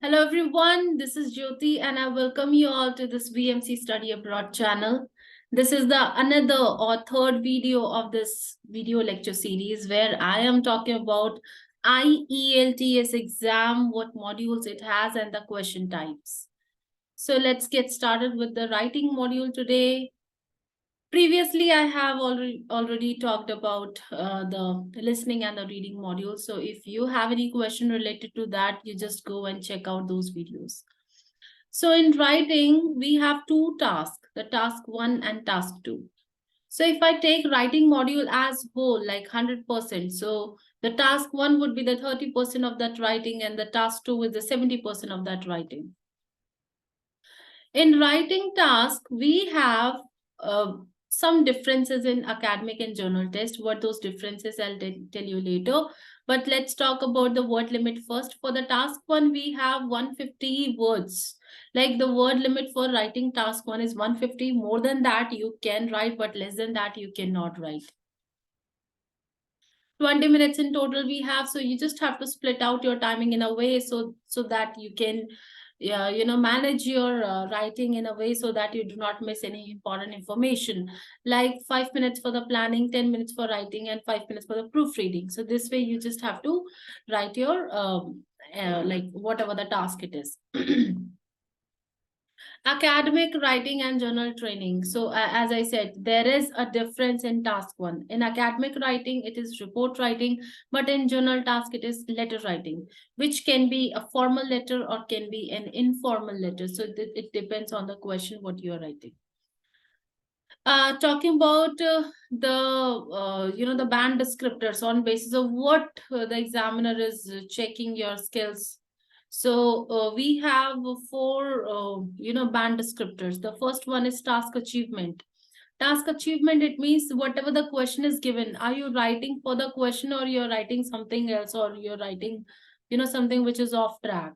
Hello everyone, this is Jyoti and I welcome you all to this VMC Study Abroad channel. This is the another or third video of this video lecture series where I am talking about IELTS exam, what modules it has and the question types. So let's get started with the writing module today. Previously, I have already talked about the listening and the reading module. So if you have any question related to that, you just go and check out those videos. So in writing, we have two tasks, the task 1 and task 2. So if I take writing module as whole, like 100%, so the task 1 would be the 30% of that writing and the task 2 is the 70% of that writing. In writing task, we have some differences in academic and journal test. What those differences, I'll tell you later. But let's talk about the word limit first. For the task 1, we have 150 words. Like the word limit for writing task 1 is 150. More than that, you can write, but less than that, you cannot write. 20 minutes in total we have, so you just have to split out your timing in a way so that you can manage your writing in a way so that you do not miss any important information, like 5 minutes for the planning, 10 minutes for writing and 5 minutes for the proofreading. So this way you just have to write your like whatever the task it is. Academic writing and journal training. So as I said, there is a difference in task 1. In academic writing, it is report writing, but in journal task, it is letter writing, which can be a formal letter or can be an informal letter. So it depends on the question what you are writing. Talking about the band descriptors, on basis of what the examiner is checking your skills. So we have 4 band descriptors. The first one is task achievement. Task achievement, it means whatever the question is given, are you writing for the question or you're writing something else, or you're writing something which is off track.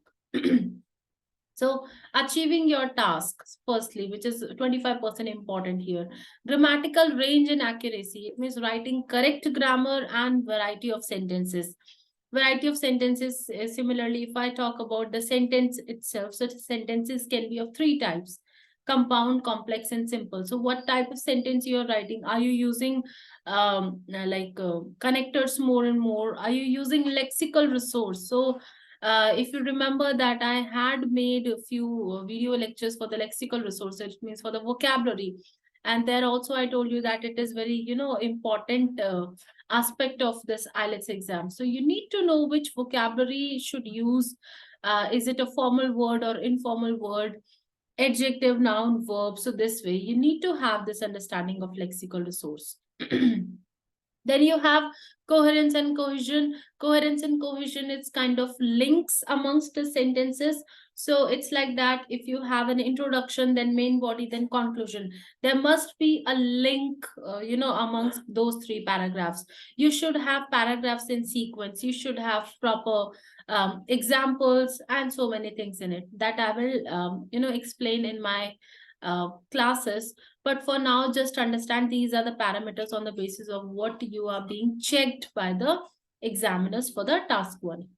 So achieving your tasks, firstly, which is 25% important here. Grammatical range and accuracy, it means writing correct grammar and variety of sentences. Variety of sentences, similarly, if I talk about the sentence itself, such sentences can be of 3 types: compound, complex, and simple. So what type of sentence you're writing? Are you using connectors more and more? Are you using lexical resource? So if you remember that I had made a few video lectures for the lexical resources, it means for the vocabulary. And there also I told you that it is very, important aspect of this IELTS exam. So you need to know which vocabulary should use. Is it a formal word or informal word? Adjective, noun, verb. So this way you need to have this understanding of lexical resource. Then you have coherence and cohesion. Coherence and cohesion, it's kind of links amongst the sentences. So it's like that, if you have an introduction, then main body, then conclusion, there must be a link amongst those 3 paragraphs. You should have paragraphs in sequence. You should have proper examples and so many things in it that I will explain in my classes. But for now, just understand these are the parameters on the basis of what you are being checked by the examiners for the task 1.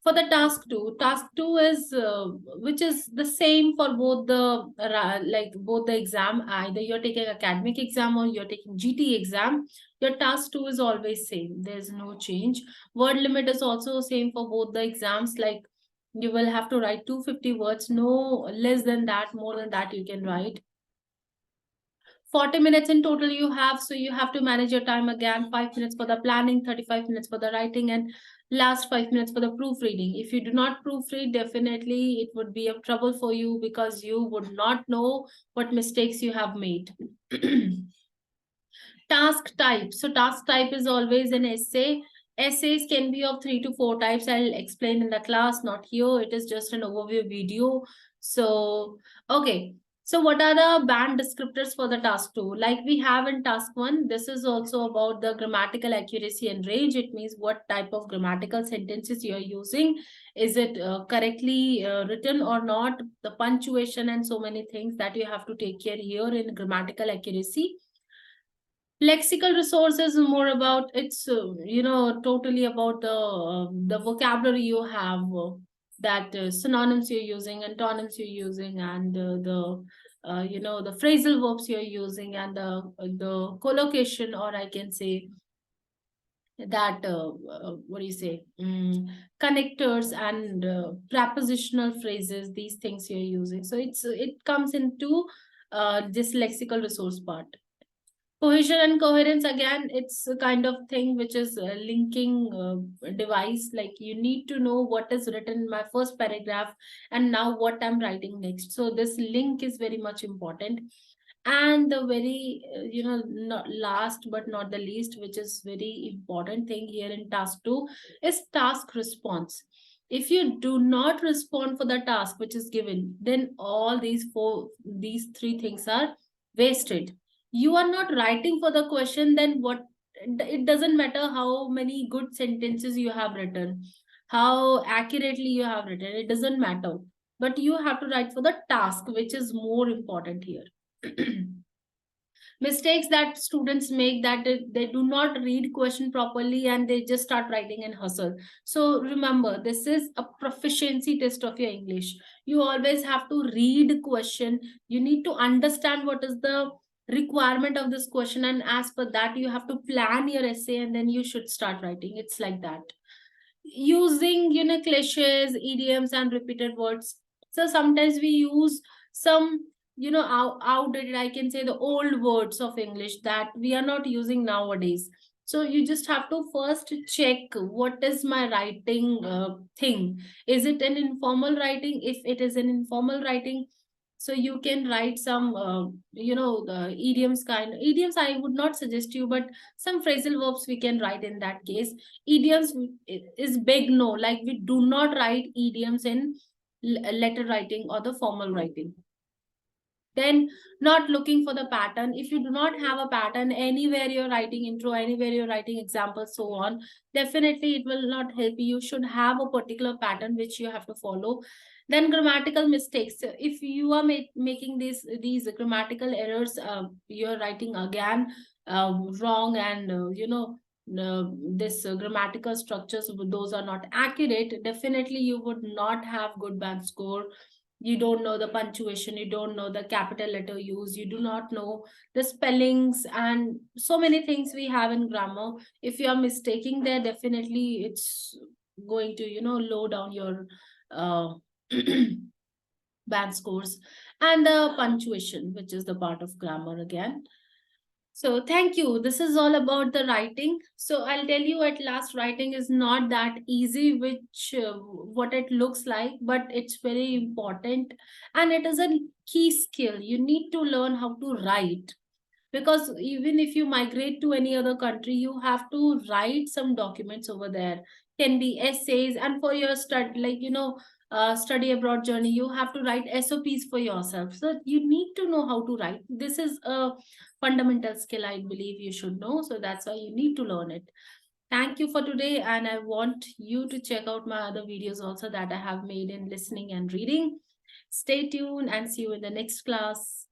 For the task 2 is which is the same for both the exam. Either you're taking academic exam or you're taking GT exam, your task 2 is always same. There's no change. Word limit is also same for both the exams. Like you will have to write 250 words, no less than that. More than that you can write. 40 minutes in total you have, so you have to manage your time again. 5 minutes for the planning, 35 minutes for the writing, and last 5 minutes for the proofreading. If you do not proofread, definitely it would be a trouble for you because you would not know what mistakes you have made. Task type. So task type is always an essay. Essays can be of 3 to 4 types. I'll explain in the class, not here. It is just an overview video. So, okay. So what are the band descriptors for the task 2? Like we have in task 1, this is also about the grammatical accuracy and range. It means what type of grammatical sentences you're using. Is it correctly written or not? The punctuation and so many things that you have to take care here in grammatical accuracy. Lexical resources is more about, it's totally about the vocabulary you have. that synonyms you're using, antonyms you're using, and the phrasal verbs you're using, and the collocation, or I can say that what do you say, connectors and prepositional phrases, these things you're using. So it comes into this lexical resource part. Cohesion and coherence, again, it's a kind of thing which is a linking device. Like, you need to know what is written in my first paragraph and now what I'm writing next. So this link is very much important. And the very, not last but not the least, which is very important thing here in task 2, is task response. If you do not respond for the task which is given, then all these three things are wasted. You are not writing for the question, then what? It doesn't matter how many good sentences you have written, how accurately you have written, it doesn't matter. But you have to write for the task, which is more important here. Mistakes that students make, that they do not read question properly and they just start writing and hustle. So remember, this is a proficiency test of your English. You always have to read question. You need to understand what is the requirement of this question, and as per that you have to plan your essay, and then you should start writing. It's like that. Using cliches, idioms, and repeated words. So sometimes we use some outdated, I can say, the old words of English that we are not using nowadays. So you just have to first check, what is my writing thing? Is it an informal writing? If it is an informal writing, so you can write some the idioms I would not suggest you, but some phrasal verbs we can write in that case. Idioms is big no, like we do not write idioms in letter writing or the formal writing. Then, not looking for the pattern. If you do not have a pattern, anywhere you're writing intro, anywhere you're writing examples, so on, definitely it will not help you. You should have a particular pattern which you have to follow. Then grammatical mistakes. So if you are making these grammatical errors, you're writing again wrong, and this grammatical structures, those are not accurate, definitely you would not have good band score. You don't know the punctuation, you don't know the capital letter use, you do not know the spellings, and so many things we have in grammar. If you are mistaking there, definitely it's going to low down your uh, band scores. And the punctuation, which is the part of grammar again. So thank you. This is all about the writing. So I'll tell you at last, writing is not that easy, which what it looks like, but it's very important, and it is a key skill. You need to learn how to write, because even if you migrate to any other country, you have to write some documents over there. Can be essays, and for your study, like study abroad journey, you have to write SOPs for yourself. So you need to know how to write. This is a fundamental skill, I believe you should know. So that's why you need to learn it. Thank you for today, and I want you to check out my other videos also that I have made in listening and reading. Stay tuned and see you in the next class.